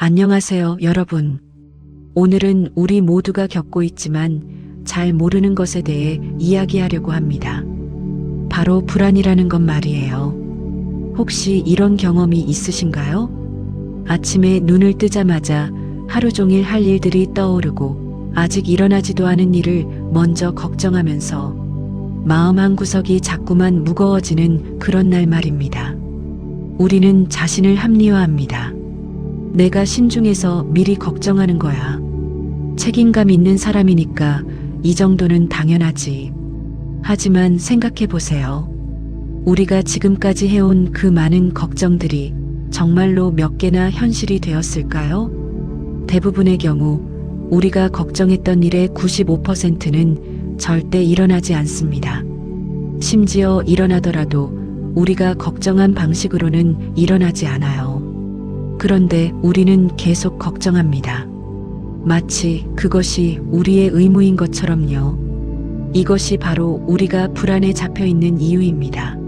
안녕하세요, 여러분. 오늘은 우리 모두가 겪고 있지만 잘 모르는 것에 대해 이야기하려고 합니다. 바로 불안이라는 것 말이에요. 혹시 이런 경험이 있으신가요? 아침에 눈을 뜨자마자 하루 종일 할 일들이 떠오르고 아직 일어나지도 않은 일을 먼저 걱정하면서 마음 한구석이 자꾸만 무거워지는 그런 날 말입니다. 우리는 자신을 합리화합니다. 내가 신중해서 미리 걱정하는 거야. 책임감 있는 사람이니까 이 정도는 당연하지. 하지만 생각해 보세요. 우리가 지금까지 해온 그 많은 걱정들이 정말로 몇 개나 현실이 되었을까요? 대부분의 경우 우리가 걱정했던 일의 95%는 절대 일어나지 않습니다. 심지어 일어나더라도 우리가 걱정한 방식으로는 일어나지 않아요. 그런데 우리는 계속 걱정합니다. 마치 그것이 우리의 의무인 것처럼요. 이것이 바로 우리가 불안에 잡혀 있는 이유입니다.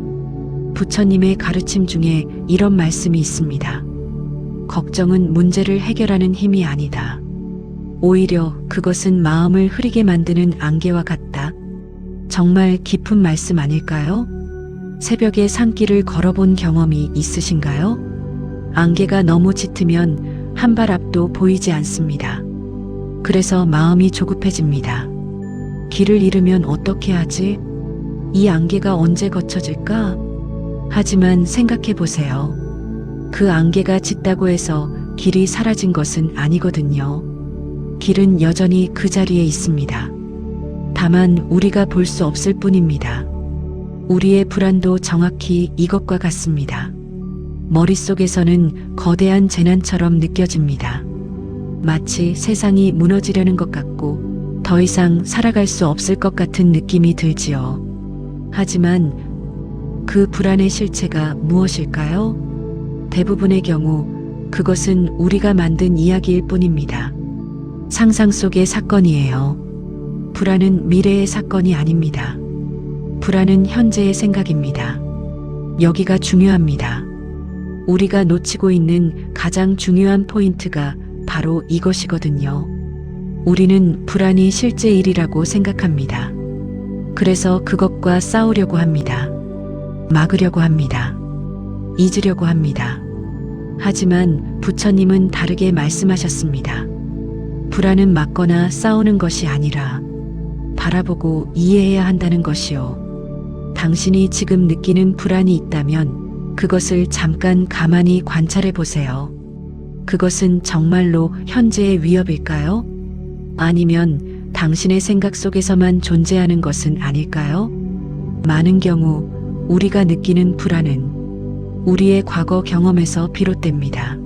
부처님의 가르침 중에 이런 말씀이 있습니다. 걱정은 문제를 해결하는 힘이 아니다. 오히려 그것은 마음을 흐리게 만드는 안개와 같다. 정말 깊은 말씀 아닐까요? 새벽에 산길을 걸어본 경험이 있으신가요? 안개가 너무 짙으면 한 발 앞도 보이지 않습니다. 그래서 마음이 조급해집니다. 길을 잃으면 어떻게 하지? 이 안개가 언제 걷혀질까? 하지만 생각해 보세요. 그 안개가 짙다고 해서 길이 사라진 것은 아니거든요. 길은 여전히 그 자리에 있습니다. 다만 우리가 볼 수 없을 뿐입니다. 우리의 불안도 정확히 이것과 같습니다. 머릿속에서는 거대한 재난처럼 느껴집니다. 마치 세상이 무너지려는 것 같고 더 이상 살아갈 수 없을 것 같은 느낌이 들지요. 하지만 그 불안의 실체가 무엇일까요? 대부분의 경우 그것은 우리가 만든 이야기일 뿐입니다. 상상 속의 사건이에요. 불안은 미래의 사건이 아닙니다. 불안은 현재의 생각입니다. 여기가 중요합니다. 우리가 놓치고 있는 가장 중요한 포인트가 바로 이것이거든요. 우리는 불안이 실제 일이라고 생각합니다. 그래서 그것과 싸우려고 합니다. 막으려고 합니다. 잊으려고 합니다. 하지만 부처님은 다르게 말씀하셨습니다. 불안은 막거나 싸우는 것이 아니라 바라보고 이해해야 한다는 것이요. 당신이 지금 느끼는 불안이 있다면 그것을 잠깐 가만히 관찰해 보세요. 그것은 정말로 현재의 위협일까요? 아니면 당신의 생각 속에서만 존재하는 것은 아닐까요? 많은 경우 우리가 느끼는 불안은 우리의 과거 경험에서 비롯됩니다.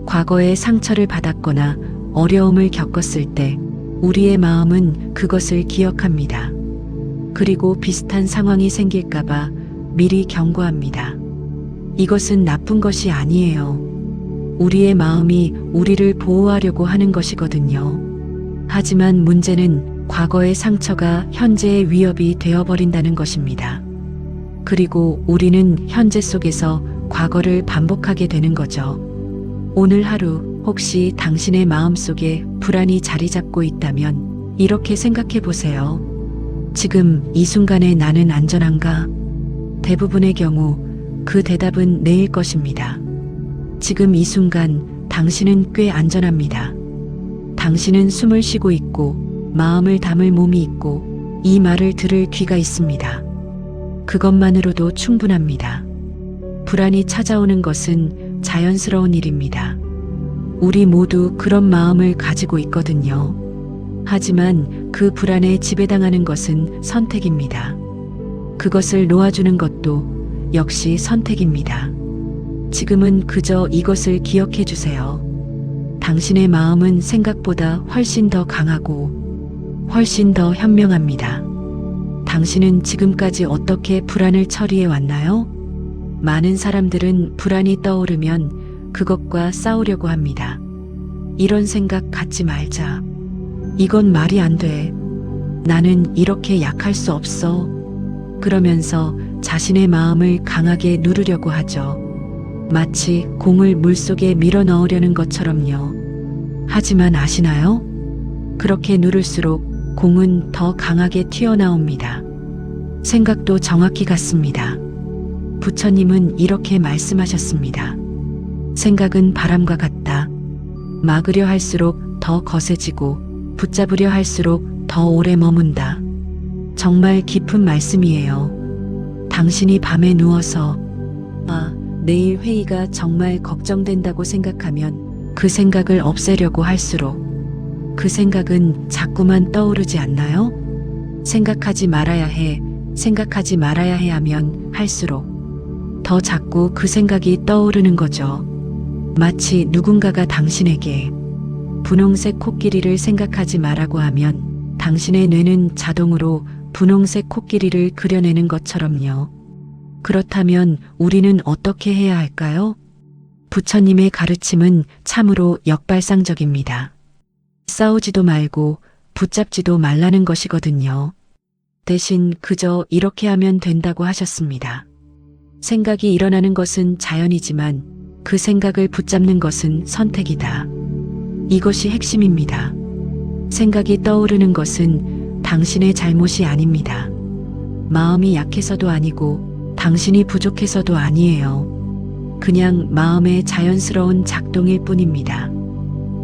과거에 상처를 받았거나 어려움을 겪었을 때 우리의 마음은 그것을 기억합니다. 그리고 비슷한 상황이 생길까봐 미리 경고합니다. 이것은 나쁜 것이 아니에요. 우리의 마음이 우리를 보호하려고 하는 것이거든요. 하지만 문제는 과거의 상처가 현재의 위협이 되어버린다는 것입니다. 그리고 우리는 현재 속에서 과거를 반복하게 되는 거죠. 오늘 하루 혹시 당신의 마음속에 불안이 자리 잡고 있다면 이렇게 생각해 보세요. 지금 이 순간에 나는 안전한가? 대부분의 경우 그 대답은 네일 것입니다. 지금 이 순간 당신은 꽤 안전합니다. 당신은 숨을 쉬고 있고 마음을 담을 몸이 있고 이 말을 들을 귀가 있습니다. 그것만으로도 충분합니다. 불안이 찾아오는 것은 자연스러운 일입니다. 우리 모두 그런 마음을 가지고 있거든요. 하지만 그 불안에 지배당하는 것은 선택입니다. 그것을 놓아주는 것도 역시 선택입니다. 지금은 그저 이것을 기억해 주세요. 당신의 마음은 생각보다 훨씬 더 강하고 훨씬 더 현명합니다. 당신은 지금까지 어떻게 불안을 처리해 왔나요? 많은 사람들은 불안이 떠오르면 그것과 싸우려고 합니다. 이런 생각 갖지 말자. 이건 말이 안 돼. 나는 이렇게 약할 수 없어. 그러면서 자신의 마음을 강하게 누르려고 하죠. 마치 공을 물속에 밀어 넣으려는 것처럼요. 하지만 아시나요? 그렇게 누를수록 공은 더 강하게 튀어나옵니다. 생각도 정확히 같습니다. 부처님은 이렇게 말씀하셨습니다. 생각은 바람과 같다. 막으려 할수록 더 거세지고 붙잡으려 할수록 더 오래 머문다. 정말 깊은 말씀이에요. 당신이 밤에 누워서 내일 회의가 정말 걱정된다고 생각하면 그 생각을 없애려고 할수록 그 생각은 자꾸만 떠오르지 않나요? 생각하지 말아야 해 하면 할수록 더 자꾸 그 생각이 떠오르는 거죠. 마치 누군가가 당신에게 분홍색 코끼리를 생각하지 말라고 하면 당신의 뇌는 자동으로 분홍색 코끼리를 그려내는 것처럼요. 그렇다면 우리는 어떻게 해야 할까요? 부처님의 가르침은 참으로 역발상적입니다. 싸우지도 말고 붙잡지도 말라는 것이거든요. 대신 그저 이렇게 하면 된다고 하셨습니다. 생각이 일어나는 것은 자연이지만 그 생각을 붙잡는 것은 선택이다. 이것이 핵심입니다. 생각이 떠오르는 것은 당신의 잘못이 아닙니다. 마음이 약해서도 아니고 당신이 부족해서도 아니에요. 그냥 마음의 자연스러운 작동일 뿐입니다.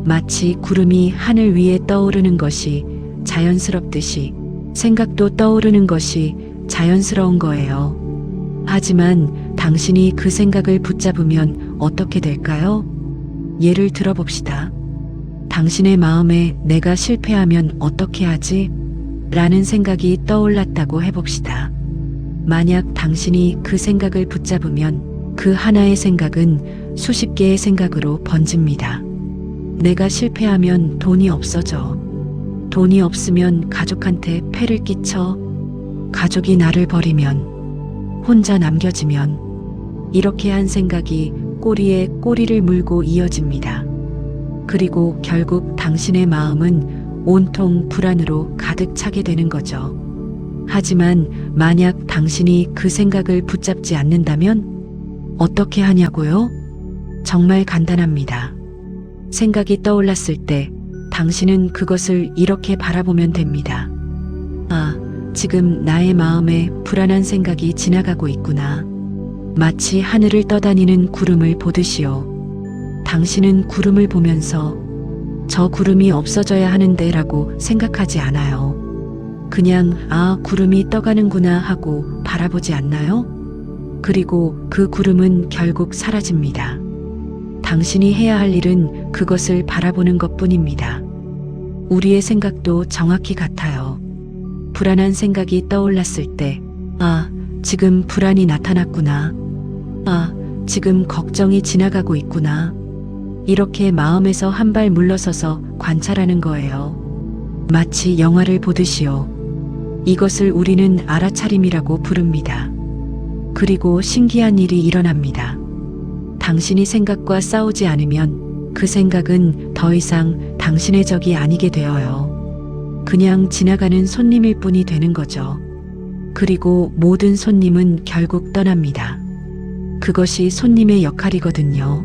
마치 구름이 하늘 위에 떠오르는 것이 자연스럽듯이 생각도 떠오르는 것이 자연스러운 거예요. 하지만 당신이 그 생각을 붙잡으면 어떻게 될까요? 예를 들어봅시다. 당신의 마음에 내가 실패하면 어떻게 하지? 라는 생각이 떠올랐다고 해봅시다. 만약 당신이 그 생각을 붙잡으면 그 하나의 생각은 수십 개의 생각으로 번집니다. 내가 실패하면 돈이 없어져. 돈이 없으면 가족한테 폐를 끼쳐. 가족이 나를 버리면, 혼자 남겨지면, 이렇게 한 생각이 꼬리에 꼬리를 물고 이어집니다. 그리고 결국 당신의 마음은 온통 불안으로 가득 차게 되는 거죠. 하지만 만약 당신이 그 생각을 붙잡지 않는다면 어떻게 하냐고요? 정말 간단합니다. 생각이 떠올랐을 때 당신은 그것을 이렇게 바라보면 됩니다. 지금 나의 마음에 불안한 생각이 지나가고 있구나. 마치 하늘을 떠다니는 구름을 보듯이요. 당신은 구름을 보면서 저 구름이 없어져야 하는데 라고 생각하지 않아요. 그냥 구름이 떠가는구나 하고 바라보지 않나요? 그리고 그 구름은 결국 사라집니다. 당신이 해야 할 일은 그것을 바라보는 것뿐입니다. 우리의 생각도 정확히 같아요. 불안한 생각이 떠올랐을 때, 지금 불안이 나타났구나. 지금 걱정이 지나가고 있구나. 이렇게 마음에서 한 발 물러서서 관찰하는 거예요. 마치 영화를 보듯이요. 이것을 우리는 알아차림이라고 부릅니다. 그리고 신기한 일이 일어납니다. 당신이 생각과 싸우지 않으면 그 생각은 더 이상 당신의 적이 아니게 되어요. 그냥 지나가는 손님일 뿐이 되는 거죠. 그리고 모든 손님은 결국 떠납니다. 그것이 손님의 역할이거든요.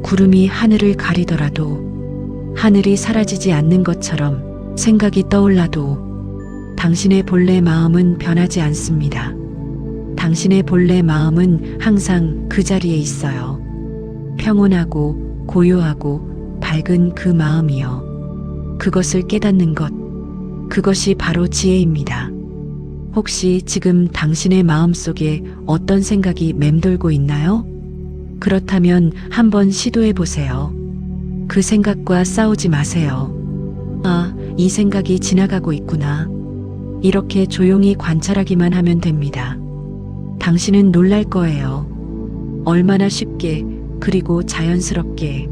구름이 하늘을 가리더라도 하늘이 사라지지 않는 것처럼 생각이 떠올라도 당신의 본래 마음은 변하지 않습니다. 당신의 본래 마음은 항상 그 자리에 있어요. 평온하고 고요하고 밝은 그 마음이요. 그것을 깨닫는 것, 그것이 바로 지혜입니다. 혹시 지금 당신의 마음 속에 어떤 생각이 맴돌고 있나요? 그렇다면 한번 시도해 보세요. 그 생각과 싸우지 마세요. 이 생각이 지나가고 있구나. 이렇게 조용히 관찰하기만 하면 됩니다. 당신은 놀랄 거예요. 얼마나 쉽게 그리고 자연스럽게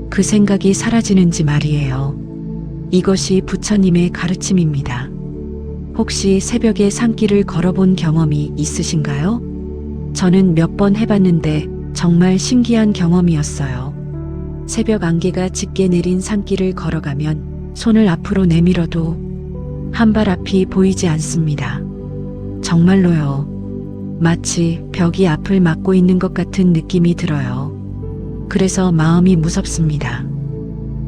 그 생각이 사라지는지 말이에요. 이것이 부처님의 가르침입니다. 혹시 새벽에 산길을 걸어본 경험이 있으신가요? 저는 몇 번 해봤는데 정말 신기한 경험이었어요. 새벽 안개가 짙게 내린 산길을 걸어가면 손을 앞으로 내밀어도 한 발 앞이 보이지 않습니다. 정말로요. 마치 벽이 앞을 막고 있는 것 같은 느낌이 들어요. 그래서 마음이 무섭습니다.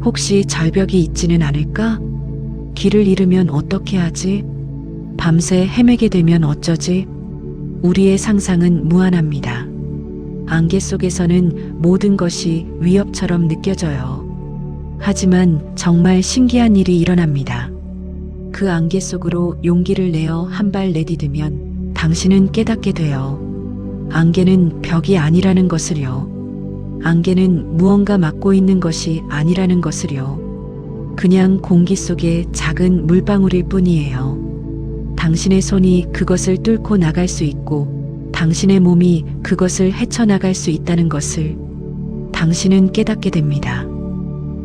혹시 절벽이 있지는 않을까? 길을 잃으면 어떻게 하지? 밤새 헤매게 되면 어쩌지? 우리의 상상은 무한합니다. 안개 속에서는 모든 것이 위협처럼 느껴져요. 하지만 정말 신기한 일이 일어납니다. 그 안개 속으로 용기를 내어 한 발 내디디면 당신은 깨닫게 돼요. 안개는 벽이 아니라는 것을요. 안개는 무언가 막고 있는 것이 아니라는 것을요. 그냥 공기 속의 작은 물방울일 뿐이에요. 당신의 손이 그것을 뚫고 나갈 수 있고 당신의 몸이 그것을 헤쳐나갈 수 있다는 것을 당신은 깨닫게 됩니다.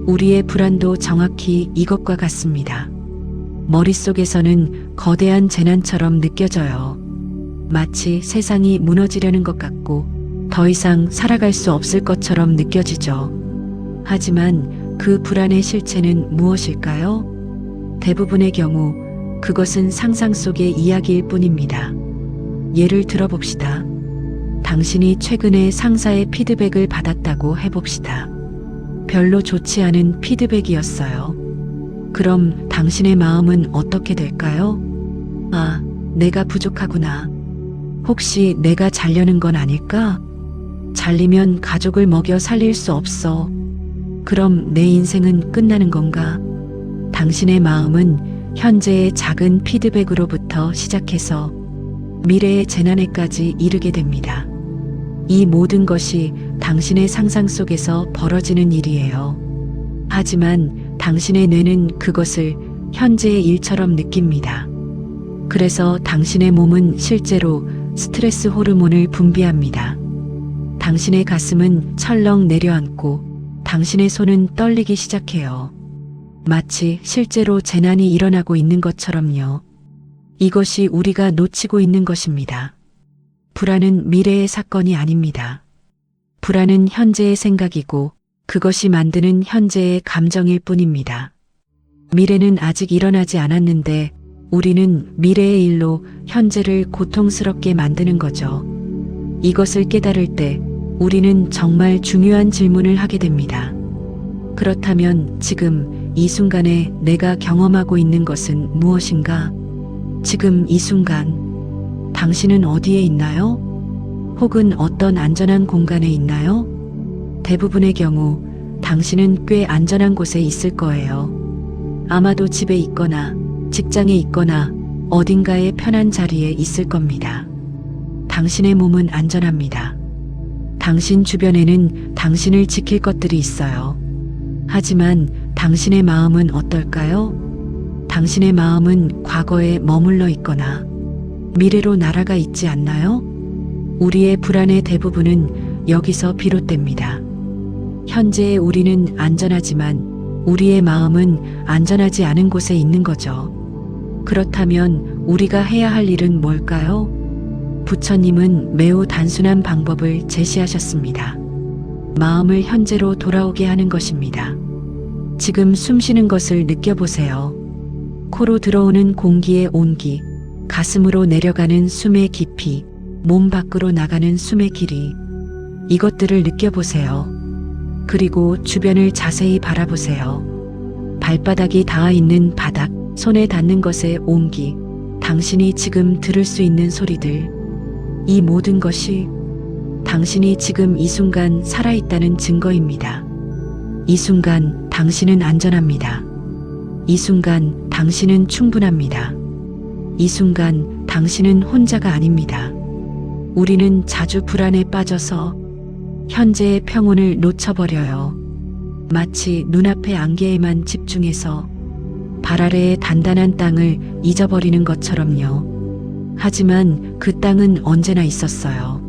우리의 불안도 정확히 이것과 같습니다. 머릿속에서는 거대한 재난처럼 느껴져요. 마치 세상이 무너지려는 것 같고 더 이상 살아갈 수 없을 것처럼 느껴지죠. 하지만 그 불안의 실체는 무엇일까요? 대부분의 경우 그것은 상상 속의 이야기일 뿐입니다. 예를 들어봅시다. 당신이 최근에 상사의 피드백을 받았다고 해봅시다. 별로 좋지 않은 피드백이었어요. 그럼 당신의 마음은 어떻게 될까요? 아, 내가 부족하구나. 혹시 내가 잘려는 건 아닐까? 잘리면 가족을 먹여 살릴 수 없어. 그럼 내 인생은 끝나는 건가? 당신의 마음은 현재의 작은 피드백으로부터 시작해서 미래의 재난에까지 이르게 됩니다. 이 모든 것이 당신의 상상 속에서 벌어지는 일이에요. 하지만 당신의 뇌는 그것을 현재의 일처럼 느낍니다. 그래서 당신의 몸은 실제로 스트레스 호르몬을 분비합니다. 당신의 가슴은 철렁 내려앉고 당신의 손은 떨리기 시작해요. 마치 실제로 재난이 일어나고 있는 것처럼요. 이것이 우리가 놓치고 있는 것입니다. 불안은 미래의 사건이 아닙니다. 불안은 현재의 생각이고 그것이 만드는 현재의 감정일 뿐입니다. 미래는 아직 일어나지 않았는데 우리는 미래의 일로 현재를 고통스럽게 만드는 거죠. 이것을 깨달을 때 우리는 정말 중요한 질문을 하게 됩니다. 그렇다면 지금 이 순간에 내가 경험하고 있는 것은 무엇인가? 지금 이 순간 당신은 어디에 있나요? 혹은 어떤 안전한 공간에 있나요? 대부분의 경우 당신은 꽤 안전한 곳에 있을 거예요. 아마도 집에 있거나 직장에 있거나 어딘가의 편한 자리에 있을 겁니다. 당신의 몸은 안전합니다. 당신 주변에는 당신을 지킬 것들이 있어요. 하지만 당신의 마음은 어떨까요? 당신의 마음은 과거에 머물러 있거나 미래로 날아가 있지 않나요? 우리의 불안의 대부분은 여기서 비롯됩니다. 현재의 우리는 안전하지만 우리의 마음은 안전하지 않은 곳에 있는 거죠. 그렇다면 우리가 해야 할 일은 뭘까요? 부처님은 매우 단순한 방법을 제시하셨습니다. 마음을 현재로 돌아오게 하는 것입니다. 지금 숨 쉬는 것을 느껴보세요. 코로 들어오는 공기의 온기, 가슴으로 내려가는 숨의 깊이, 몸 밖으로 나가는 숨의 길이, 이것들을 느껴보세요. 그리고 주변을 자세히 바라보세요. 발바닥이 닿아 있는 바닥, 손에 닿는 것의 온기, 당신이 지금 들을 수 있는 소리들, 이 모든 것이 당신이 지금 이 순간 살아있다는 증거입니다. 이 순간 당신은 안전합니다. 이 순간 당신은 충분합니다. 이 순간 당신은 혼자가 아닙니다. 우리는 자주 불안에 빠져서 현재의 평온을 놓쳐버려요. 마치 눈앞의 안개에만 집중해서 발 아래의 단단한 땅을 잊어버리는 것처럼요. 하지만 그 땅은 언제나 있었어요.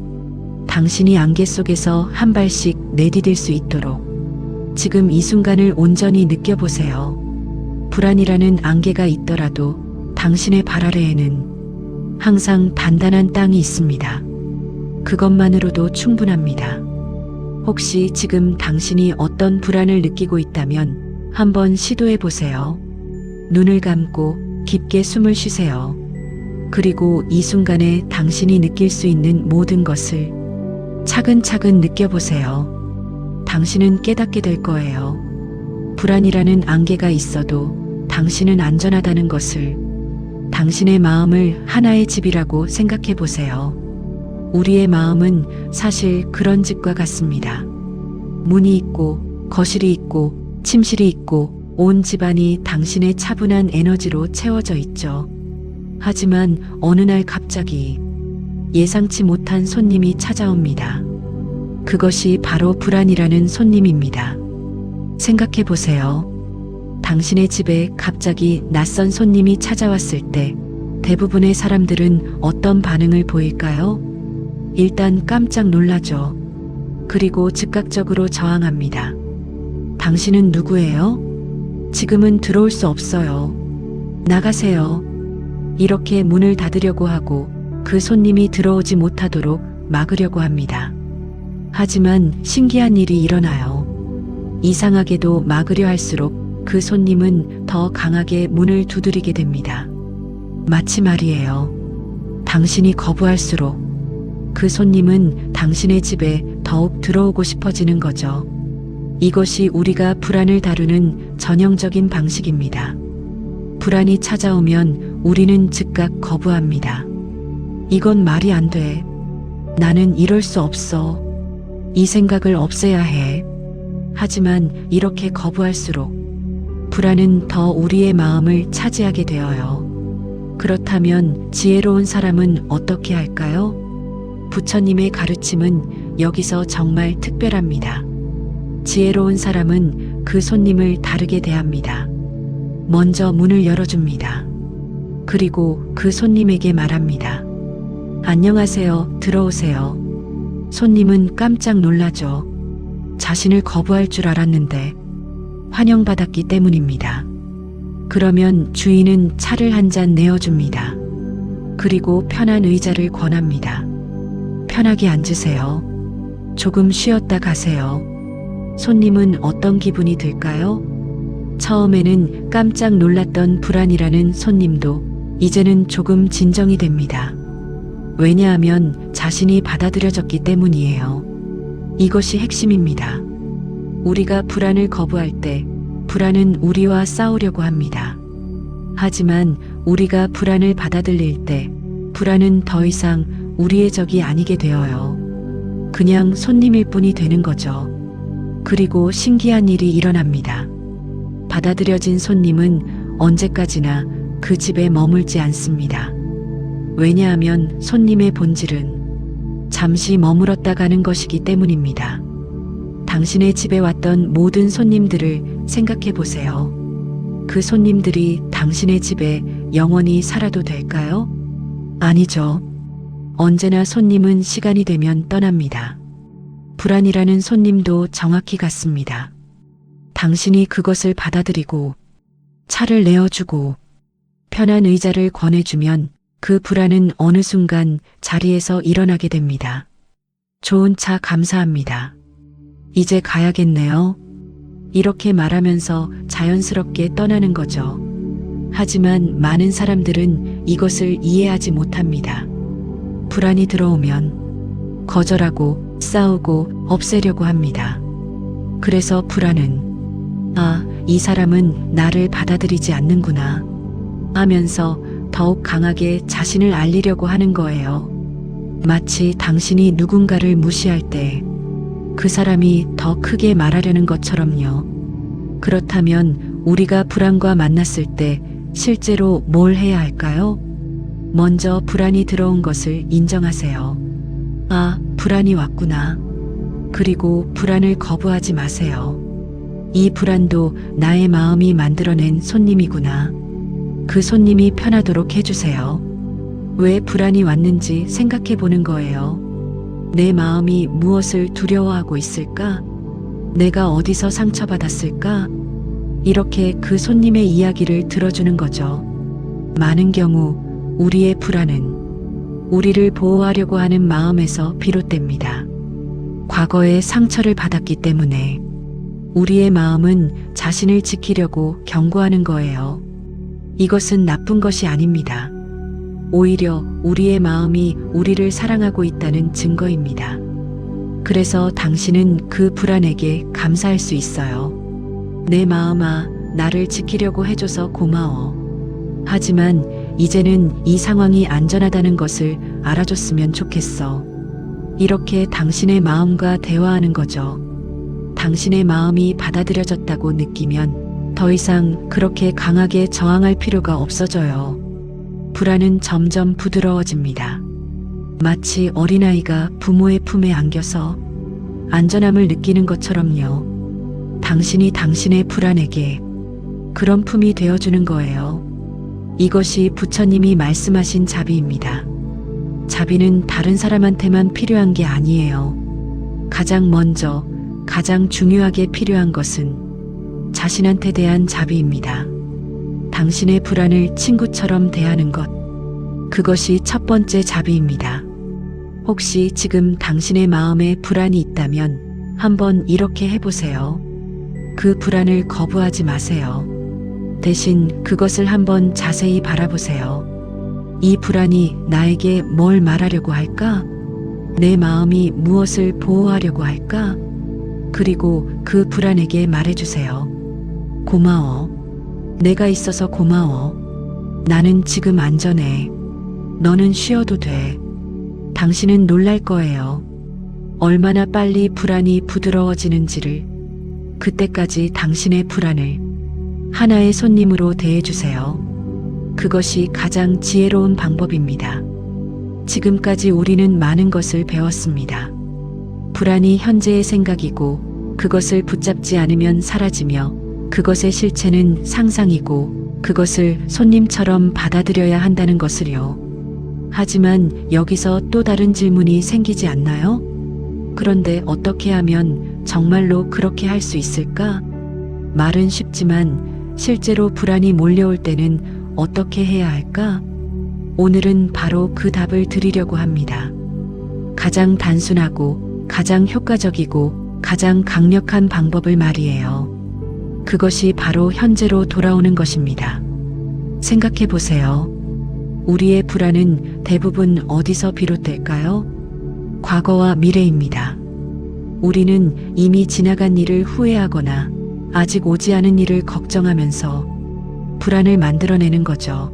당신이 안개 속에서 한 발씩 내디딜 수 있도록 지금 이 순간을 온전히 느껴보세요. 불안이라는 안개가 있더라도 당신의 발 아래에는 항상 단단한 땅이 있습니다. 그것만으로도 충분합니다. 혹시 지금 당신이 어떤 불안을 느끼고 있다면 한번 시도해 보세요. 눈을 감고 깊게 숨을 쉬세요. 그리고 이 순간에 당신이 느낄 수 있는 모든 것을 차근차근 느껴보세요. 당신은 깨닫게 될 거예요. 불안이라는 안개가 있어도 당신은 안전하다는 것을, 당신의 마음을 하나의 집이라고 생각해 보세요. 우리의 마음은 사실 그런 집과 같습니다. 문이 있고, 거실이 있고, 침실이 있고, 온 집안이 당신의 차분한 에너지로 채워져 있죠. 하지만 어느 날 갑자기 예상치 못한 손님이 찾아옵니다. 그것이 바로 불안이라는 손님입니다. 생각해 보세요. 당신의 집에 갑자기 낯선 손님이 찾아왔을 때 대부분의 사람들은 어떤 반응을 보일까요? 일단 깜짝 놀라죠. 그리고 즉각적으로 저항합니다. 당신은 누구예요? 지금은 들어올 수 없어요. 나가세요. 이렇게 문을 닫으려고 하고 그 손님이 들어오지 못하도록 막으려고 합니다. 하지만 신기한 일이 일어나요. 이상하게도 막으려 할수록 그 손님은 더 강하게 문을 두드리게 됩니다. 마치 말이에요. 당신이 거부할수록 그 손님은 당신의 집에 더욱 들어오고 싶어지는 거죠. 이것이 우리가 불안을 다루는 전형적인 방식입니다. 불안이 찾아오면 우리는 즉각 거부합니다. 이건 말이 안 돼. 나는 이럴 수 없어. 이 생각을 없애야 해. 하지만 이렇게 거부할수록 불안은 더 우리의 마음을 차지하게 되어요. 그렇다면 지혜로운 사람은 어떻게 할까요? 부처님의 가르침은 여기서 정말 특별합니다. 지혜로운 사람은 그 손님을 다르게 대합니다. 먼저 문을 열어줍니다. 그리고 그 손님에게 말합니다. 안녕하세요. 들어오세요. 손님은 깜짝 놀라죠. 자신을 거부할 줄 알았는데 환영받았기 때문입니다. 그러면 주인은 차를 한 잔 내어줍니다. 그리고 편한 의자를 권합니다. 편하게 앉으세요. 조금 쉬었다 가세요. 손님은 어떤 기분이 들까요? 처음에는 깜짝 놀랐던 불안이라는 손님도 이제는 조금 진정이 됩니다. 왜냐하면 자신이 받아들여졌기 때문이에요. 이것이 핵심입니다. 우리가 불안을 거부할 때 불안은 우리와 싸우려고 합니다. 하지만 우리가 불안을 받아들일 때 불안은 더 이상 우리의 적이 아니게 되어요. 그냥 손님일 뿐이 되는 거죠. 그리고 신기한 일이 일어납니다. 받아들여진 손님은 언제까지나 그 집에 머물지 않습니다. 왜냐하면 손님의 본질은 잠시 머물었다 가는 것이기 때문입니다. 당신의 집에 왔던 모든 손님들을 생각해 보세요. 그 손님들이 당신의 집에 영원히 살아도 될까요? 아니죠. 언제나 손님은 시간이 되면 떠납니다. 불안이라는 손님도 정확히 같습니다. 당신이 그것을 받아들이고 차를 내어주고 편한 의자를 권해주면 그 불안은 어느 순간 자리에서 일어나게 됩니다. 좋은 차 감사합니다. 이제 가야겠네요. 이렇게 말하면서 자연스럽게 떠나는 거죠. 하지만 많은 사람들은 이것을 이해하지 못합니다. 불안이 들어오면 거절하고 싸우고 없애려고 합니다. 그래서 불안은 이 사람은 나를 받아들이지 않는구나 하면서 더욱 강하게 자신을 알리려고 하는 거예요. 마치 당신이 누군가를 무시할 때 그 사람이 더 크게 말하려는 것처럼요. 그렇다면 우리가 불안과 만났을 때 실제로 뭘 해야 할까요? 먼저 불안이 들어온 것을 인정하세요. 불안이 왔구나. 그리고 불안을 거부하지 마세요. 이 불안도 나의 마음이 만들어낸 손님이구나. 그 손님이 편하도록 해주세요. 왜 불안이 왔는지 생각해 보는 거예요. 내 마음이 무엇을 두려워하고 있을까? 내가 어디서 상처받았을까? 이렇게 그 손님의 이야기를 들어주는 거죠. 많은 경우 우리의 불안은 우리를 보호하려고 하는 마음에서 비롯됩니다. 과거에 상처를 받았기 때문에 우리의 마음은 자신을 지키려고 경고하는 거예요. 이것은 나쁜 것이 아닙니다. 오히려 우리의 마음이 우리를 사랑하고 있다는 증거입니다. 그래서 당신은 그 불안에게 감사할 수 있어요. 내 마음아, 나를 지키려고 해줘서 고마워. 하지만 이제는 이 상황이 안전하다는 것을 알아줬으면 좋겠어. 이렇게 당신의 마음과 대화하는 거죠. 당신의 마음이 받아들여졌다고 느끼면 더 이상 그렇게 강하게 저항할 필요가 없어져요. 불안은 점점 부드러워집니다. 마치 어린아이가 부모의 품에 안겨서 안전함을 느끼는 것처럼요. 당신이 당신의 불안에게 그런 품이 되어주는 거예요. 이것이 부처님이 말씀하신 자비입니다. 자비는 다른 사람한테만 필요한 게 아니에요. 가장 먼저, 가장 중요하게 필요한 것은 자신한테 대한 자비입니다. 당신의 불안을 친구처럼 대하는 것. 그것이 첫 번째 자비입니다. 혹시 지금 당신의 마음에 불안이 있다면 한번 이렇게 해보세요. 그 불안을 거부하지 마세요. 대신 그것을 한번 자세히 바라보세요. 이 불안이 나에게 뭘 말하려고 할까? 내 마음이 무엇을 보호하려고 할까? 그리고 그 불안에게 말해주세요. 고마워. 내가 있어서 고마워. 나는 지금 안전해. 너는 쉬어도 돼. 당신은 놀랄 거예요. 얼마나 빨리 불안이 부드러워지는지를. 그때까지 당신의 불안을 하나의 손님으로 대해주세요. 그것이 가장 지혜로운 방법입니다. 지금까지 우리는 많은 것을 배웠습니다. 불안이 현재의 생각이고 그것을 붙잡지 않으면 사라지며 그것의 실체는 상상이고 그것을 손님처럼 받아들여야 한다는 것을요. 하지만 여기서 또 다른 질문이 생기지 않나요? 그런데 어떻게 하면 정말로 그렇게 할 수 있을까? 말은 쉽지만 실제로 불안이 몰려올 때는 어떻게 해야 할까? 오늘은 바로 그 답을 드리려고 합니다. 가장 단순하고 가장 효과적이고 가장 강력한 방법을 말이에요. 그것이 바로 현재로 돌아오는 것입니다. 생각해 보세요. 우리의 불안은 대부분 어디서 비롯될까요? 과거와 미래입니다. 우리는 이미 지나간 일을 후회하거나 아직 오지 않은 일을 걱정하면서 불안을 만들어내는 거죠.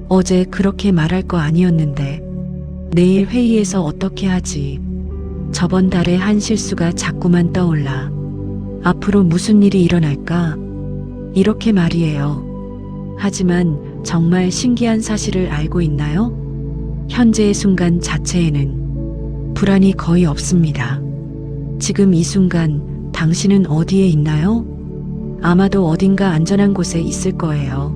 어제 그렇게 말할 거 아니었는데 내일 회의에서 어떻게 하지? 저번 달에 한 실수가 자꾸만 떠올라. 앞으로 무슨 일이 일어날까? 이렇게 말이에요. 하지만 정말 신기한 사실을 알고 있나요? 현재의 순간 자체에는 불안이 거의 없습니다. 지금 이 순간 당신은 어디에 있나요? 아마도 어딘가 안전한 곳에 있을 거예요.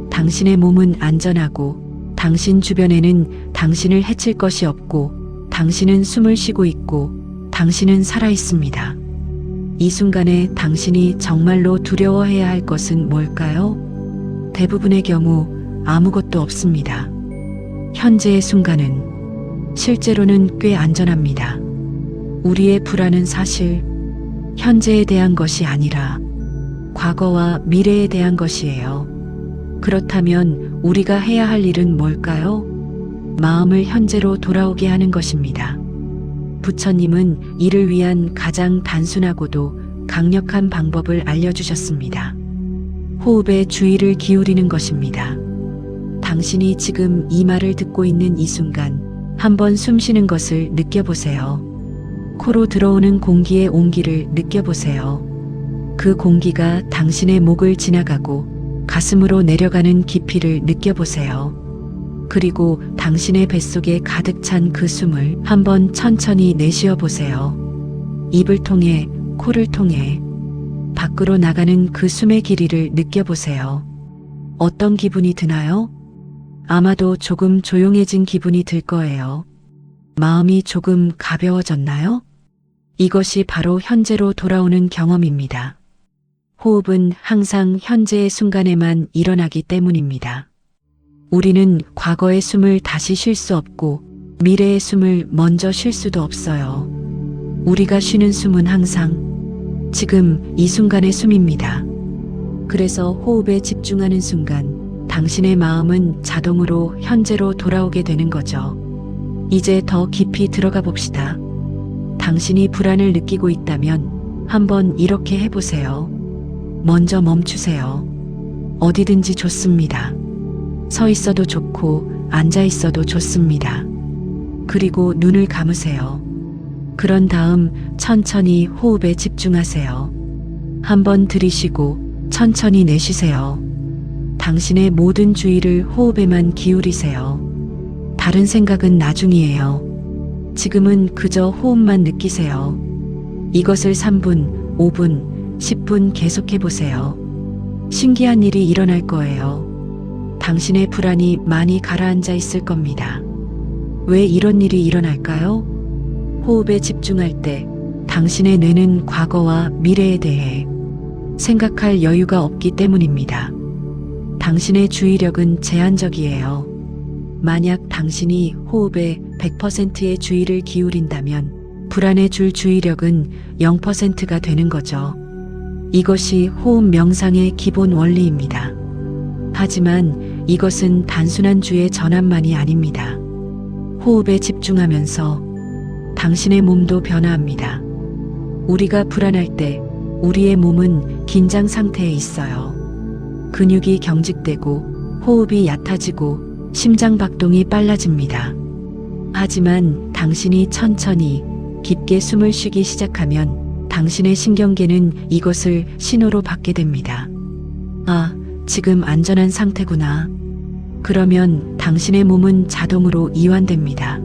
당신의 몸은 안전하고 당신 주변에는 당신을 해칠 것이 없고 당신은 숨을 쉬고 있고 당신은 살아 있습니다. 이 순간에 당신이 정말로 두려워해야 할 것은 뭘까요? 대부분의 경우 아무것도 없습니다. 현재의 순간은 실제로는 꽤 안전합니다. 우리의 불안은 사실 현재에 대한 것이 아니라 과거와 미래에 대한 것이에요. 그렇다면 우리가 해야 할 일은 뭘까요? 마음을 현재로 돌아오게 하는 것입니다. 부처님은 이를 위한 가장 단순하고도 강력한 방법을 알려주셨습니다. 호흡에 주의를 기울이는 것입니다. 당신이 지금 이 말을 듣고 있는 이 순간 한번 숨 쉬는 것을 느껴보세요. 코로 들어오는 공기의 온기를 느껴보세요. 그 공기가 당신의 목을 지나가고 가슴으로 내려가는 깊이를 느껴보세요. 그리고 당신의 뱃속에 가득 찬 그 숨을 한번 천천히 내쉬어 보세요. 입을 통해, 코를 통해 밖으로 나가는 그 숨의 길이를 느껴보세요. 어떤 기분이 드나요? 아마도 조금 조용해진 기분이 들 거예요. 마음이 조금 가벼워졌나요? 이것이 바로 현재로 돌아오는 경험입니다. 호흡은 항상 현재의 순간에만 일어나기 때문입니다. 우리는 과거의 숨을 다시 쉴 수 없고 미래의 숨을 먼저 쉴 수도 없어요. 우리가 쉬는 숨은 항상 지금 이 순간의 숨입니다. 그래서 호흡에 집중하는 순간 당신의 마음은 자동으로 현재로 돌아오게 되는 거죠. 이제 더 깊이 들어가 봅시다. 당신이 불안을 느끼고 있다면 한번 이렇게 해보세요. 먼저 멈추세요. 어디든지 좋습니다. 서 있어도 좋고 앉아 있어도 좋습니다. 그리고 눈을 감으세요. 그런 다음 천천히 호흡에 집중하세요. 한번 들이쉬고 천천히 내쉬세요. 당신의 모든 주의를 호흡에만 기울이세요. 다른 생각은 나중이에요. 지금은 그저 호흡만 느끼세요. 이것을 3분, 5분, 10분 계속해 보세요. 신기한 일이 일어날 거예요. 당신의 불안이 많이 가라앉아 있을 겁니다. 왜 이런 일이 일어날까요? 호흡에 집중할 때 당신의 뇌는 과거와 미래에 대해 생각할 여유가 없기 때문입니다. 당신의 주의력은 제한적이에요. 만약 당신이 호흡에 100%의 주의를 기울인다면 불안에 줄 주의력은 0%가 되는 거죠. 이것이 호흡 명상의 기본 원리입니다. 하지만 이것은 단순한 주의 전환만이 아닙니다. 호흡에 집중하면서 당신의 몸도 변화합니다. 우리가 불안할 때 우리의 몸은 긴장 상태에 있어요. 근육이 경직되고 호흡이 얕아지고 심장 박동이 빨라집니다. 하지만 당신이 천천히 깊게 숨을 쉬기 시작하면 당신의 신경계는 이것을 신호로 받게 됩니다. 아, 지금 안전한 상태구나. 그러면 당신의 몸은 자동으로 이완됩니다.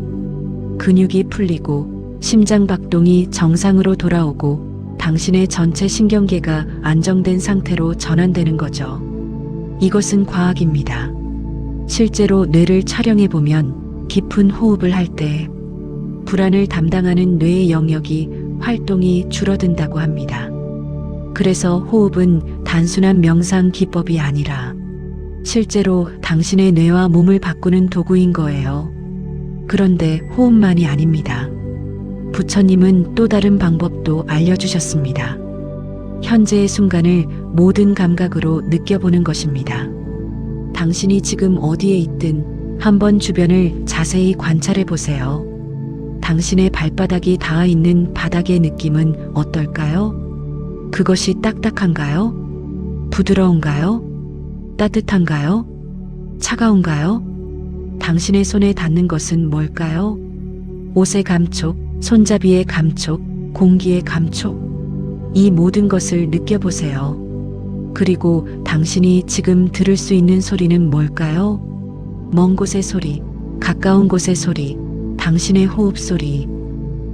근육이 풀리고 심장 박동이 정상으로 돌아오고 당신의 전체 신경계가 안정된 상태로 전환되는 거죠. 이것은 과학입니다. 실제로 뇌를 촬영해 보면 깊은 호흡을 할 때 불안을 담당하는 뇌의 영역이 활동이 줄어든다고 합니다. 그래서 호흡은 단순한 명상 기법이 아니라 실제로 당신의 뇌와 몸을 바꾸는 도구인 거예요. 그런데 호흡만이 아닙니다. 부처님은 또 다른 방법도 알려주셨습니다. 현재의 순간을 모든 감각으로 느껴보는 것입니다. 당신이 지금 어디에 있든 한번 주변을 자세히 관찰해 보세요. 당신의 발바닥이 닿아 있는 바닥의 느낌은 어떨까요? 그것이 딱딱한가요? 부드러운가요? 따뜻한가요? 차가운가요? 당신의 손에 닿는 것은 뭘까요? 옷의 감촉, 손잡이의 감촉, 공기의 감촉. 이 모든 것을 느껴보세요. 그리고 당신이 지금 들을 수 있는 소리는 뭘까요? 먼 곳의 소리, 가까운 곳의 소리, 당신의 호흡 소리.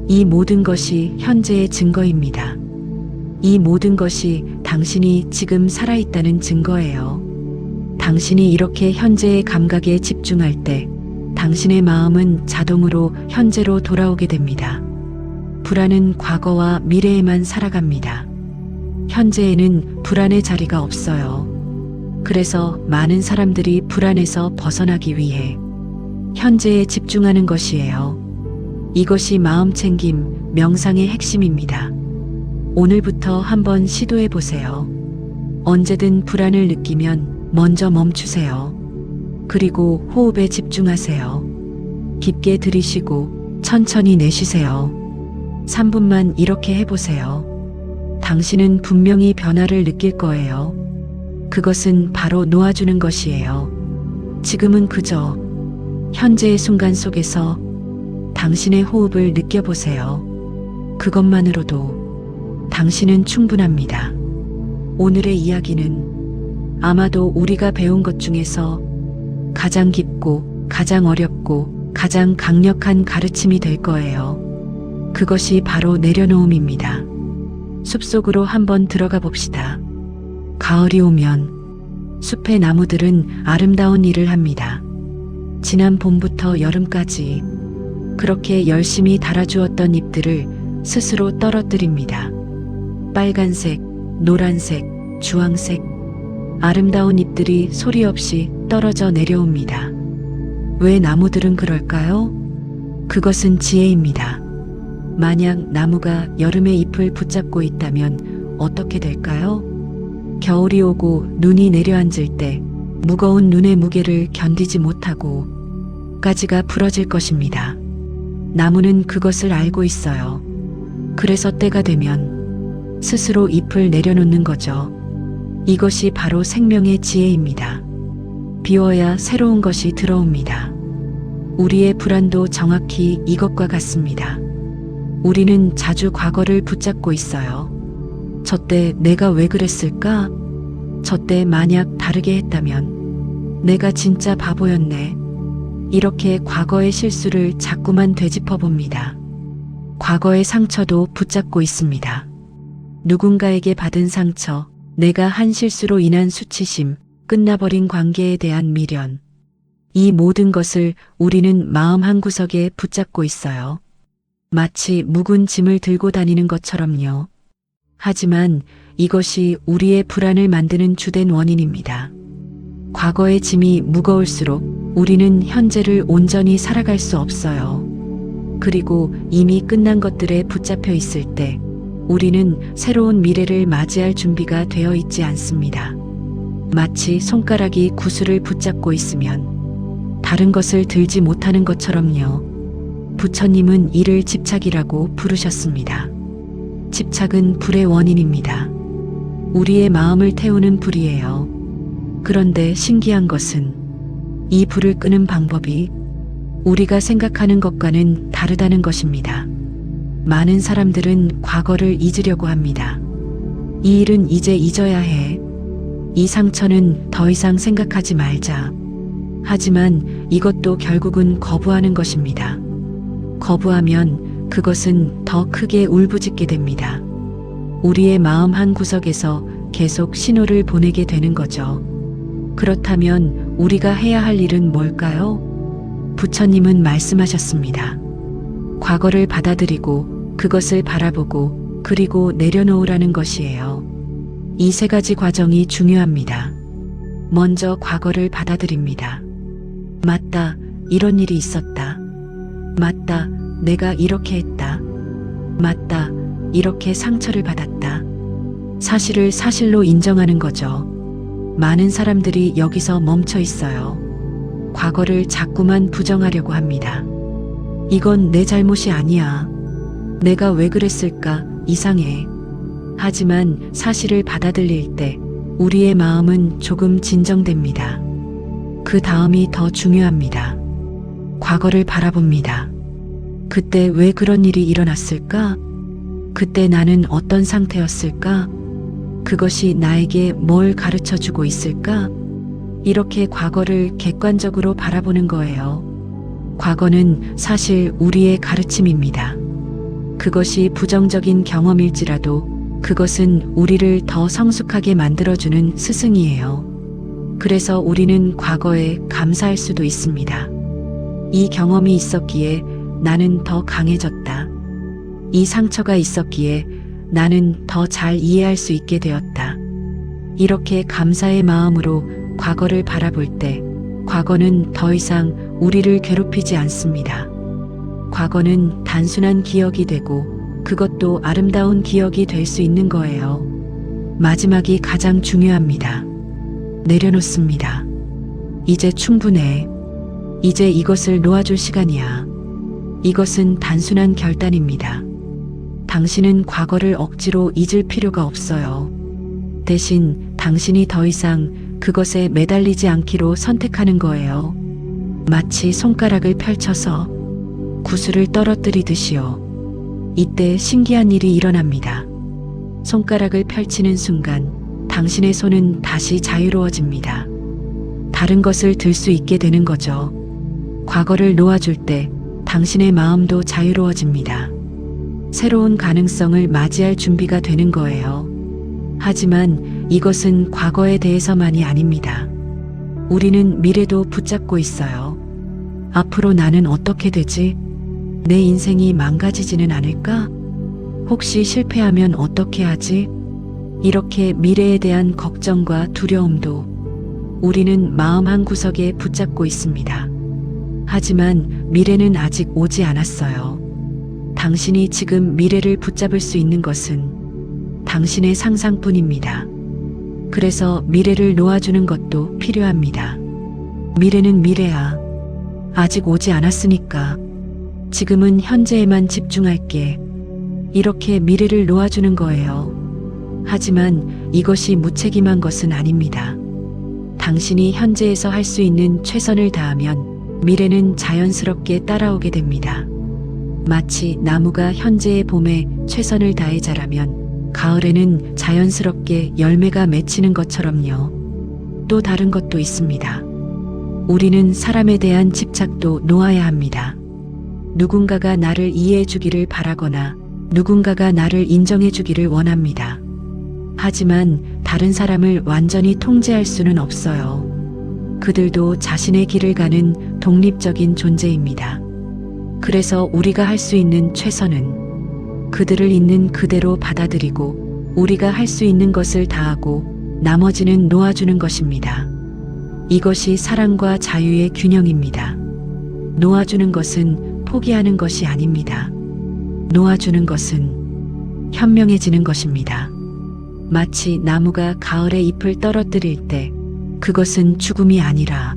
이 모든 것이 현재의 증거입니다. 이 모든 것이 당신이 지금 살아있다는 증거예요. 당신이 이렇게 현재의 감각에 집중할 때 당신의 마음은 자동으로 현재로 돌아오게 됩니다. 불안은 과거와 미래에만 살아갑니다. 현재에는 불안의 자리가 없어요. 그래서 많은 사람들이 불안에서 벗어나기 위해 현재에 집중하는 것이에요. 이것이 마음챙김, 명상의 핵심입니다. 오늘부터 한번 시도해 보세요. 언제든 불안을 느끼면 먼저 멈추세요. 그리고 호흡에 집중하세요. 깊게 들이쉬고 천천히 내쉬세요. 3분만 이렇게 해보세요. 당신은 분명히 변화를 느낄 거예요. 그것은 바로 놓아주는 것이에요. 지금은 그저 현재의 순간 속에서 당신의 호흡을 느껴보세요. 그것만으로도 당신은 충분합니다. 오늘의 이야기는 아마도 우리가 배운 것 중에서 가장 깊고 가장 어렵고 가장 강력한 가르침이 될 거예요. 그것이 바로 내려놓음입니다. 숲속으로 한번 들어가 봅시다. 가을이 오면 숲의 나무들은 아름다운 일을 합니다. 지난 봄부터 여름까지 그렇게 열심히 달아주었던 잎들을 스스로 떨어뜨립니다. 빨간색, 노란색, 주황색, 아름다운 잎들이 소리 없이 떨어져 내려옵니다. 왜 나무들은 그럴까요? 그것은 지혜입니다. 만약 나무가 여름의 잎을 붙잡고 있다면 어떻게 될까요? 겨울이 오고 눈이 내려앉을 때 무거운 눈의 무게를 견디지 못하고 가지가 부러질 것입니다. 나무는 그것을 알고 있어요. 그래서 때가 되면 스스로 잎을 내려놓는 거죠. 이것이 바로 생명의 지혜입니다. 비워야 새로운 것이 들어옵니다. 우리의 불안도 정확히 이것과 같습니다. 우리는 자주 과거를 붙잡고 있어요. 저때 내가 왜 그랬을까? 저때 만약 다르게 했다면 내가 진짜 바보였네. 이렇게 과거의 실수를 자꾸만 되짚어 봅니다. 과거의 상처도 붙잡고 있습니다. 누군가에게 받은 상처, 내가 한 실수로 인한 수치심, 끝나버린 관계에 대한 미련. 이 모든 것을 우리는 마음 한구석에 붙잡고 있어요. 마치 묵은 짐을 들고 다니는 것처럼요. 하지만 이것이 우리의 불안을 만드는 주된 원인입니다. 과거의 짐이 무거울수록 우리는 현재를 온전히 살아갈 수 없어요. 그리고 이미 끝난 것들에 붙잡혀 있을 때 우리는 새로운 미래를 맞이할 준비가 되어 있지 않습니다. 마치 손가락이 구슬을 붙잡고 있으면 다른 것을 들지 못하는 것처럼요. 부처님은 이를 집착이라고 부르셨습니다. 집착은 불의 원인입니다. 우리의 마음을 태우는 불이에요. 그런데 신기한 것은 이 불을 끄는 방법이 우리가 생각하는 것과는 다르다는 것입니다. 많은 사람들은 과거를 잊으려고 합니다. 이 일은 이제 잊어야 해. 이 상처는 더 이상 생각하지 말자. 하지만 이것도 결국은 거부하는 것입니다. 거부하면 그것은 더 크게 울부짖게 됩니다. 우리의 마음 한 구석에서 계속 신호를 보내게 되는 거죠. 그렇다면 우리가 해야 할 일은 뭘까요? 부처님은 말씀하셨습니다. 과거를 받아들이고 그것을 바라보고 그리고 내려놓으라는 것이에요. 이 세 가지 과정이 중요합니다. 먼저 과거를 받아들입니다. 맞다, 이런 일이 있었다. 맞다, 내가 이렇게 했다. 맞다, 이렇게 상처를 받았다. 사실을 사실로 인정하는 거죠. 많은 사람들이 여기서 멈춰 있어요. 과거를 자꾸만 부정하려고 합니다. 이건 내 잘못이 아니야. 내가 왜 그랬을까? 이상해. 하지만 사실을 받아들일 때 우리의 마음은 조금 진정됩니다. 그 다음이 더 중요합니다. 과거를 바라봅니다. 그때 왜 그런 일이 일어났을까? 그때 나는 어떤 상태였을까? 그것이 나에게 뭘 가르쳐 주고 있을까? 이렇게 과거를 객관적으로 바라보는 거예요. 과거는 사실 우리의 가르침입니다. 그것이 부정적인 경험일지라도 그것은 우리를 더 성숙하게 만들어주는 스승이에요. 그래서 우리는 과거에 감사할 수도 있습니다. 이 경험이 있었기에 나는 더 강해졌다. 이 상처가 있었기에 나는 더 잘 이해할 수 있게 되었다. 이렇게 감사의 마음으로 과거를 바라볼 때 과거는 더 이상 우리를 괴롭히지 않습니다. 과거는 단순한 기억이 되고 그것도 아름다운 기억이 될 수 있는 거예요. 마지막이 가장 중요합니다. 내려놓습니다. 이제 충분해. 이제 이것을 놓아줄 시간이야. 이것은 단순한 결단입니다. 당신은 과거를 억지로 잊을 필요가 없어요. 대신 당신이 더 이상 그것에 매달리지 않기로 선택하는 거예요. 마치 손가락을 펼쳐서 구슬을 떨어뜨리듯이요. 이때 신기한 일이 일어납니다. 손가락을 펼치는 순간 당신의 손은 다시 자유로워집니다. 다른 것을 들 수 있게 되는 거죠. 과거를 놓아줄 때 당신의 마음도 자유로워집니다. 새로운 가능성을 맞이할 준비가 되는 거예요. 하지만 이것은 과거에 대해서만이 아닙니다. 우리는 미래도 붙잡고 있어요. 앞으로 나는 어떻게 되지? 내 인생이 망가지지는 않을까? 혹시 실패하면 어떻게 하지? 이렇게 미래에 대한 걱정과 두려움도 우리는 마음 한구석에 붙잡고 있습니다. 하지만 미래는 아직 오지 않았어요. 당신이 지금 미래를 붙잡을 수 있는 것은 당신의 상상뿐입니다. 그래서 미래를 놓아주는 것도 필요합니다. 미래는 미래야. 아직 오지 않았으니까. 지금은 현재에만 집중할게. 이렇게 미래를 놓아주는 거예요. 하지만 이것이 무책임한 것은 아닙니다. 당신이 현재에서 할 수 있는 최선을 다하면 미래는 자연스럽게 따라오게 됩니다. 마치 나무가 현재의 봄에 최선을 다해 자라면 가을에는 자연스럽게 열매가 맺히는 것처럼요. 또 다른 것도 있습니다. 우리는 사람에 대한 집착도 놓아야 합니다. 누군가가 나를 이해해 주기를 바라거나 누군가가 나를 인정해 주기를 원합니다. 하지만 다른 사람을 완전히 통제할 수는 없어요. 그들도 자신의 길을 가는 독립적인 존재입니다. 그래서 우리가 할 수 있는 최선은 그들을 있는 그대로 받아들이고 우리가 할 수 있는 것을 다하고 나머지는 놓아주는 것입니다. 이것이 사랑과 자유의 균형입니다. 놓아주는 것은 포기하는 것이 아닙니다. 놓아주는 것은 현명해지는 것입니다. 마치 나무가 가을에 잎을 떨어뜨릴 때 그것은 죽음이 아니라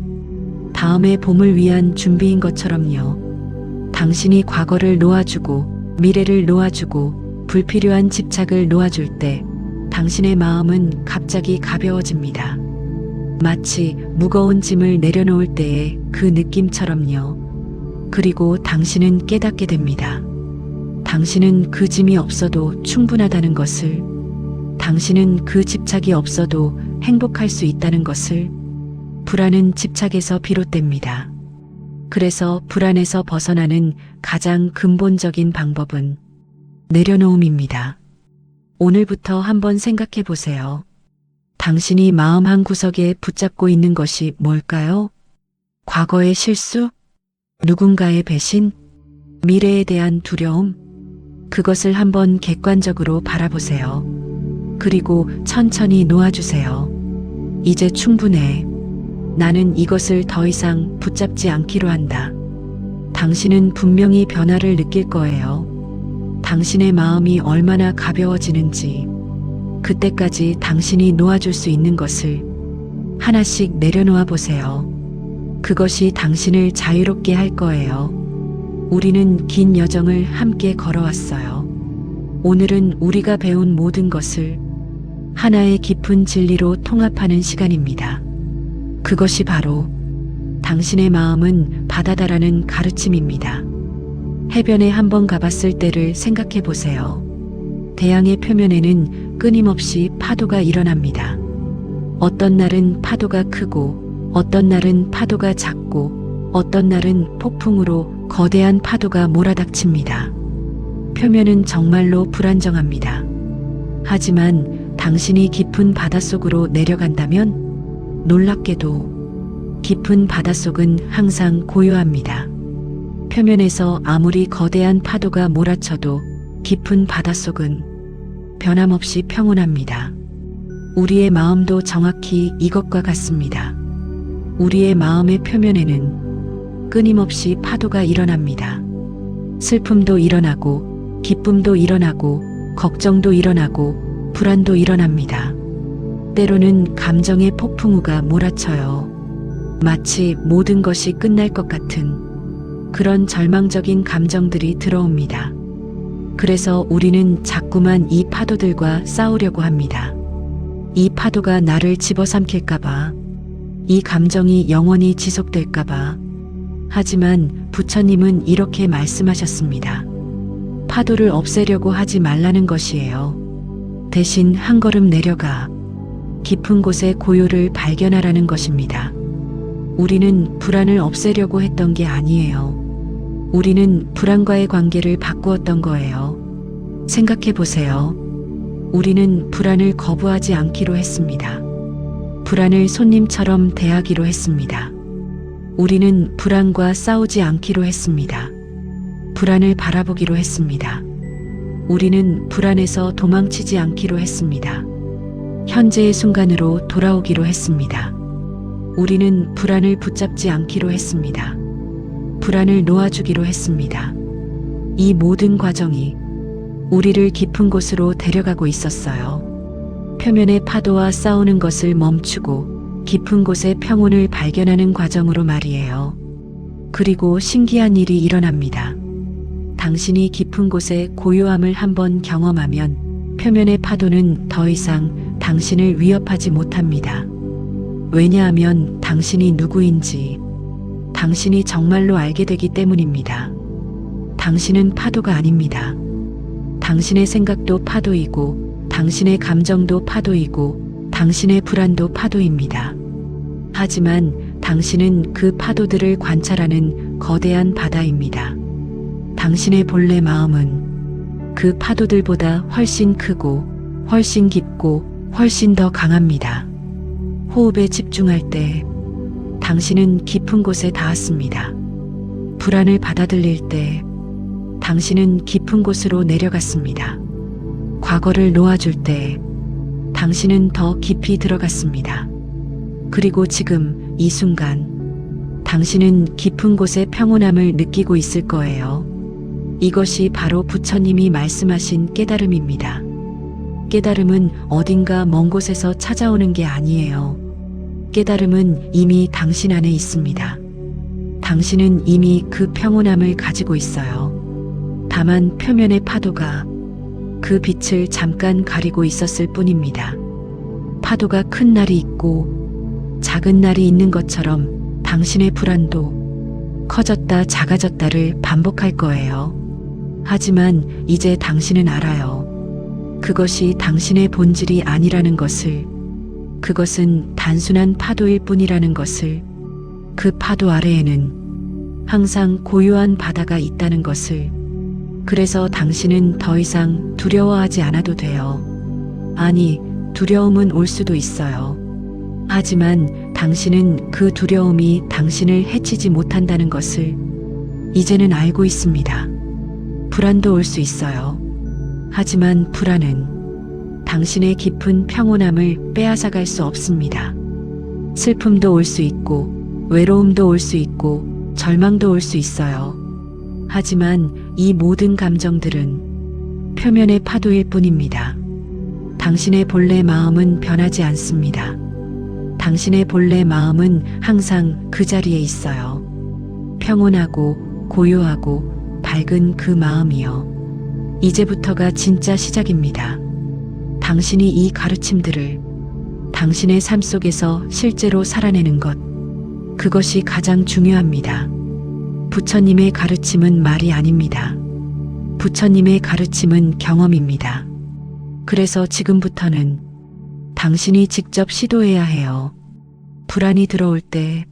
다음의 봄을 위한 준비인 것처럼요. 당신이 과거를 놓아주고 미래를 놓아주고 불필요한 집착을 놓아줄 때 당신의 마음은 갑자기 가벼워집니다. 마치 무거운 짐을 내려놓을 때의 그 느낌처럼요. 그리고 당신은 깨닫게 됩니다. 당신은 그 짐이 없어도 충분하다는 것을, 당신은 그 집착이 없어도 행복할 수 있다는 것을. 불안은 집착에서 비롯됩니다. 그래서 불안에서 벗어나는 가장 근본적인 방법은 내려놓음입니다. 오늘부터 한번 생각해 보세요. 당신이 마음 한구석에 붙잡고 있는 것이 뭘까요? 과거의 실수? 누군가의 배신? 미래에 대한 두려움? 그것을 한번 객관적으로 바라보세요. 그리고 천천히 놓아주세요. 이제 충분해. 나는 이것을 더 이상 붙잡지 않기로 한다. 당신은 분명히 변화를 느낄 거예요. 당신의 마음이 얼마나 가벼워지는지. 그때까지 당신이 놓아줄 수 있는 것을 하나씩 내려놓아 보세요. 그것이 당신을 자유롭게 할 거예요. 우리는 긴 여정을 함께 걸어왔어요. 오늘은 우리가 배운 모든 것을 하나의 깊은 진리로 통합하는 시간입니다. 그것이 바로 당신의 마음은 바다다라는 가르침입니다. 해변에 한번 가봤을 때를 생각해 보세요. 대양의 표면에는 끊임없이 파도가 일어납니다. 어떤 날은 파도가 크고, 어떤 날은 파도가 작고, 어떤 날은 폭풍으로 거대한 파도가 몰아닥칩니다. 표면은 정말로 불안정합니다. 하지만 당신이 깊은 바닷속으로 내려간다면 놀랍게도 깊은 바닷속은 항상 고요합니다. 표면에서 아무리 거대한 파도가 몰아쳐도 깊은 바닷속은 변함없이 평온합니다. 우리의 마음도 정확히 이것과 같습니다. 우리의 마음의 표면에는 끊임없이 파도가 일어납니다. 슬픔도 일어나고, 기쁨도 일어나고, 걱정도 일어나고, 불안도 일어납니다. 때로는 감정의 폭풍우가 몰아쳐요. 마치 모든 것이 끝날 것 같은 그런 절망적인 감정들이 들어옵니다. 그래서 우리는 자꾸만 이 파도들과 싸우려고 합니다. 이 파도가 나를 집어삼킬까봐, 이 감정이 영원히 지속될까봐. 하지만 부처님은 이렇게 말씀하셨습니다. 파도를 없애려고 하지 말라는 것이에요. 대신 한 걸음 내려가 깊은 곳의 고요를 발견하라는 것입니다. 우리는 불안을 없애려고 했던 게 아니에요. 우리는 불안과의 관계를 바꾸었던 거예요. 생각해 보세요. 우리는 불안을 거부하지 않기로 했습니다. 불안을 손님처럼 대하기로 했습니다. 우리는 불안과 싸우지 않기로 했습니다. 불안을 바라보기로 했습니다. 우리는 불안에서 도망치지 않기로 했습니다. 현재의 순간으로 돌아오기로 했습니다. 우리는 불안을 붙잡지 않기로 했습니다. 불안을 놓아주기로 했습니다. 이 모든 과정이 우리를 깊은 곳으로 데려가고 있었어요. 표면의 파도와 싸우는 것을 멈추고 깊은 곳의 평온을 발견하는 과정으로 말이에요. 그리고 신기한 일이 일어납니다. 당신이 깊은 곳의 고요함을 한번 경험하면 표면의 파도는 더 이상 당신을 위협하지 못합니다. 왜냐하면 당신이 누구인지 당신이 정말로 알게 되기 때문입니다. 당신은 파도가 아닙니다. 당신의 생각도 파도이고 당신의 감정도 파도이고 당신의 불안도 파도입니다. 하지만 당신은 그 파도들을 관찰하는 거대한 바다입니다. 당신의 본래 마음은 그 파도들보다 훨씬 크고 훨씬 깊고 훨씬 더 강합니다. 호흡에 집중할 때 당신은 깊은 곳에 닿았습니다. 불안을 받아들일 때 당신은 깊은 곳으로 내려갔습니다. 과거를 놓아줄 때 당신은 더 깊이 들어갔습니다. 그리고 지금 이 순간 당신은 깊은 곳의 평온함을 느끼고 있을 거예요. 이것이 바로 부처님이 말씀하신 깨달음입니다. 깨달음은 어딘가 먼 곳에서 찾아오는 게 아니에요. 깨달음은 이미 당신 안에 있습니다. 당신은 이미 그 평온함을 가지고 있어요. 다만 표면의 파도가 그 빛을 잠깐 가리고 있었을 뿐입니다. 파도가 큰 날이 있고 작은 날이 있는 것처럼 당신의 불안도 커졌다 작아졌다를 반복할 거예요. 하지만 이제 당신은 알아요. 그것이 당신의 본질이 아니라는 것을, 그것은 단순한 파도일 뿐이라는 것을, 그 파도 아래에는 항상 고요한 바다가 있다는 것을. 그래서 당신은 더 이상 두려워하지 않아도 돼요. 아니, 두려움은 올 수도 있어요. 하지만 당신은 그 두려움이 당신을 해치지 못한다는 것을 이제는 알고 있습니다. 불안도 올 수 있어요. 하지만 불안은 당신의 깊은 평온함을 빼앗아갈 수 없습니다. 슬픔도 올 수 있고, 외로움도 올 수 있고, 절망도 올 수 있어요. 하지만 이 모든 감정들은 표면의 파도일 뿐입니다. 당신의 본래 마음은 변하지 않습니다. 당신의 본래 마음은 항상 그 자리에 있어요. 평온하고 고요하고 밝은 그 마음이요. 이제부터가 진짜 시작입니다. 당신이 이 가르침들을 당신의 삶 속에서 실제로 살아내는 것, 그것이 가장 중요합니다. 부처님의 가르침은 말이 아닙니다. 부처님의 가르침은 경험입니다. 그래서 지금부터는 당신이 직접 시도해야 해요. 불안이 들어올 때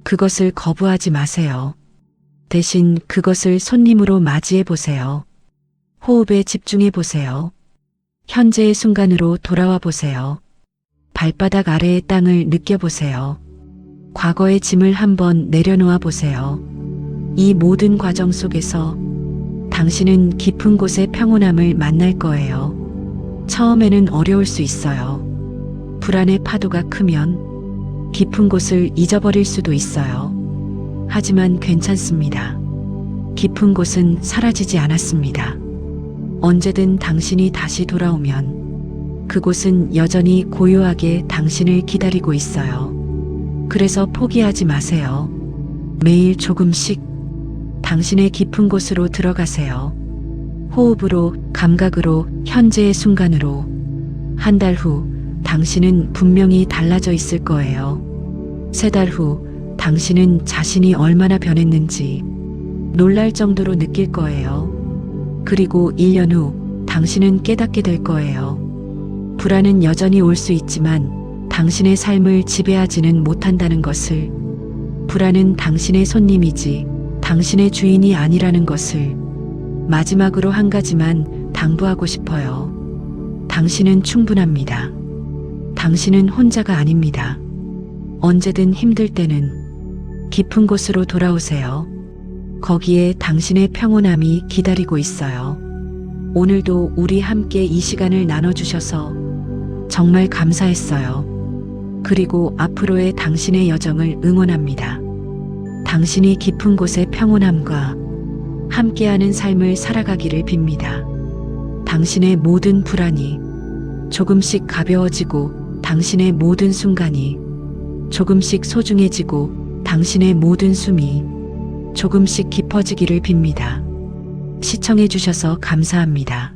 그것을 거부하지 마세요. 대신 그것을 손님으로 맞이해 보세요. 호흡에 집중해 보세요. 현재의 순간으로 돌아와 보세요. 발바닥 아래의 땅을 느껴보세요. 과거의 짐을 한번 내려놓아 보세요. 이 모든 과정 속에서 당신은 깊은 곳의 평온함을 만날 거예요. 처음에는 어려울 수 있어요. 불안의 파도가 크면 깊은 곳을 잊어버릴 수도 있어요. 하지만 괜찮습니다. 깊은 곳은 사라지지 않았습니다. 언제든 당신이 다시 돌아오면 그곳은 여전히 고요하게 당신을 기다리고 있어요. 그래서 포기하지 마세요. 매일 조금씩 당신의 깊은 곳으로 들어가세요. 호흡으로, 감각으로, 현재의 순간으로. 한 달 후 당신은 분명히 달라져 있을 거예요. 3달 후 당신은 자신이 얼마나 변했는지 놀랄 정도로 느낄 거예요. 그리고 1년 후 당신은 깨닫게 될 거예요. 불안은 여전히 올 수 있지만 당신의 삶을 지배하지는 못한다는 것을. 불안은 당신의 손님이지 당신의 주인이 아니라는 것을. 마지막으로 한 가지만 당부하고 싶어요. 당신은 충분합니다. 당신은 혼자가 아닙니다. 언제든 힘들 때는 깊은 곳으로 돌아오세요. 거기에 당신의 평온함이 기다리고 있어요. 오늘도 우리 함께 이 시간을 나눠주셔서 정말 감사했어요. 그리고 앞으로의 당신의 여정을 응원합니다. 당신이 깊은 곳의 평온함과 함께하는 삶을 살아가기를 빕니다. 당신의 모든 불안이 조금씩 가벼워지고 당신의 모든 순간이 조금씩 소중해지고 당신의 모든 숨이 조금씩 깊어지기를 빕니다. 시청해 주셔서 감사합니다.